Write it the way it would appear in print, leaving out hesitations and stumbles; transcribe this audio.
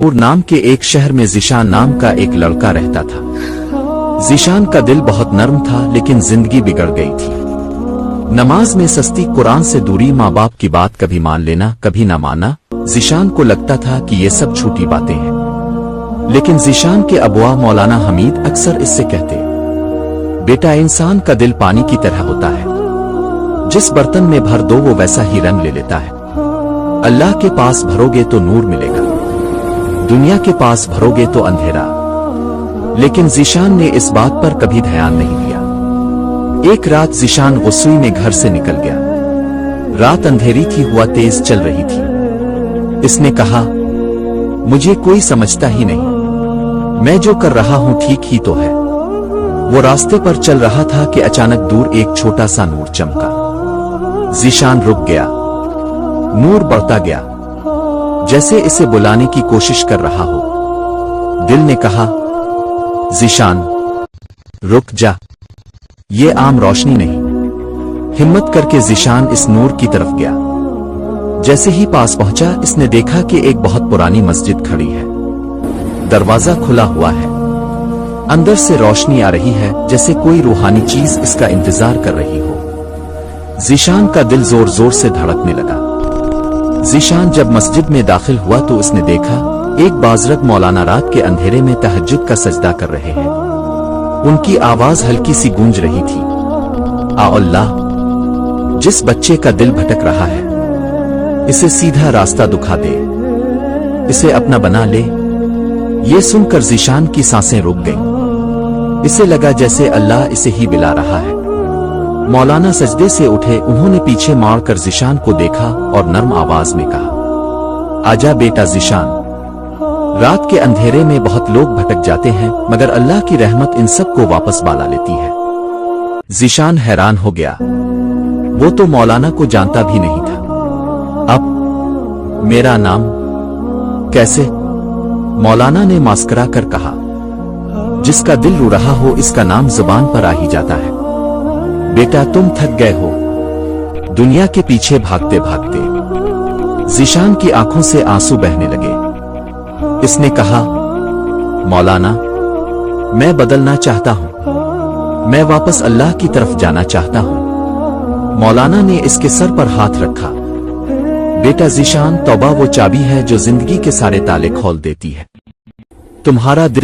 پور نام کے ایک شہر میں ذیشان نام کا ایک لڑکا رہتا تھا۔ ذیشان کا دل بہت نرم تھا لیکن زندگی بگڑ گئی تھی۔ نماز میں سستی، قرآن سے دوری، ماں باپ کی بات کبھی مان لینا کبھی نہ ماننا۔ ذیشان کو لگتا تھا کہ یہ سب چھوٹی باتیں ہیں، لیکن ذیشان کے ابوا مولانا حمید اکثر اس سے کہتے، بیٹا انسان کا دل پانی کی طرح ہوتا ہے، جس برتن میں بھر دو وہ ویسا ہی رنگ لے لیتا ہے۔ اللہ کے پاس بھرو گے تو نور ملے گا، دنیا کے پاس بھرو گے تو اندھیرا۔ لیکن ذیشان نے اس بات پر کبھی دھیان نہیں دیا۔ ایک رات ذیشان غصے میں گھر سے نکل گیا۔ رات اندھیری تھی، ہوا تیز چل رہی تھی۔ اس نے کہا، مجھے کوئی سمجھتا ہی نہیں، میں جو کر رہا ہوں ٹھیک ہی تو ہے۔ وہ راستے پر چل رہا تھا کہ اچانک دور ایک چھوٹا سا نور چمکا۔ ذیشان رک گیا۔ نور بڑھتا گیا، جیسے اسے بلانے کی کوشش کر رہا ہو۔ دل نے کہا، ذیشان رک جا، یہ عام روشنی نہیں۔ ہمت کر کے ذیشان اس نور کی طرف گیا۔ جیسے ہی پاس پہنچا اس نے دیکھا کہ ایک بہت پرانی مسجد کھڑی ہے۔ دروازہ کھلا ہوا ہے، اندر سے روشنی آ رہی ہے جیسے کوئی روحانی چیز اس کا انتظار کر رہی ہو۔ ذیشان کا دل زور زور سے دھڑکنے لگا۔ ذیشان جب مسجد میں داخل ہوا تو اس نے دیکھا ایک بازرگ مولانا رات کے اندھیرے میں تہجد کا سجدہ کر رہے ہیں۔ ان کی آواز ہلکی سی گونج رہی تھی، آ اللہ، جس بچے کا دل بھٹک رہا ہے اسے سیدھا راستہ دکھا دے، اسے اپنا بنا لے۔ یہ سن کر ذیشان کی سانسیں رک گئیں۔ اسے لگا جیسے اللہ اسے ہی بلا رہا ہے۔ مولانا سجدے سے اٹھے، انہوں نے پیچھے مار کر ذیشان کو دیکھا اور نرم آواز میں کہا، آجا بیٹا ذیشان، رات کے اندھیرے میں بہت لوگ بھٹک جاتے ہیں مگر اللہ کی رحمت ان سب کو واپس بالا لیتی ہے۔ ذیشان حیران ہو گیا، وہ تو مولانا کو جانتا بھی نہیں تھا۔ اب میرا نام کیسے؟ مولانا نے مسکرا کر کہا، جس کا دل رو رہا ہو اس کا نام زبان پر آ ہی جاتا ہے۔ بیٹا تم تھک گئے ہو دنیا کے پیچھے بھاگتے بھاگتے۔ ذیشان کی آنکھوں سے آنسو بہنے لگے۔ اس نے کہا، مولانا میں بدلنا چاہتا ہوں، میں واپس اللہ کی طرف جانا چاہتا ہوں۔ مولانا نے اس کے سر پر ہاتھ رکھا، بیٹا ذیشان، توبہ وہ چابی ہے جو زندگی کے سارے تالے کھول دیتی ہے۔ تمہارا دل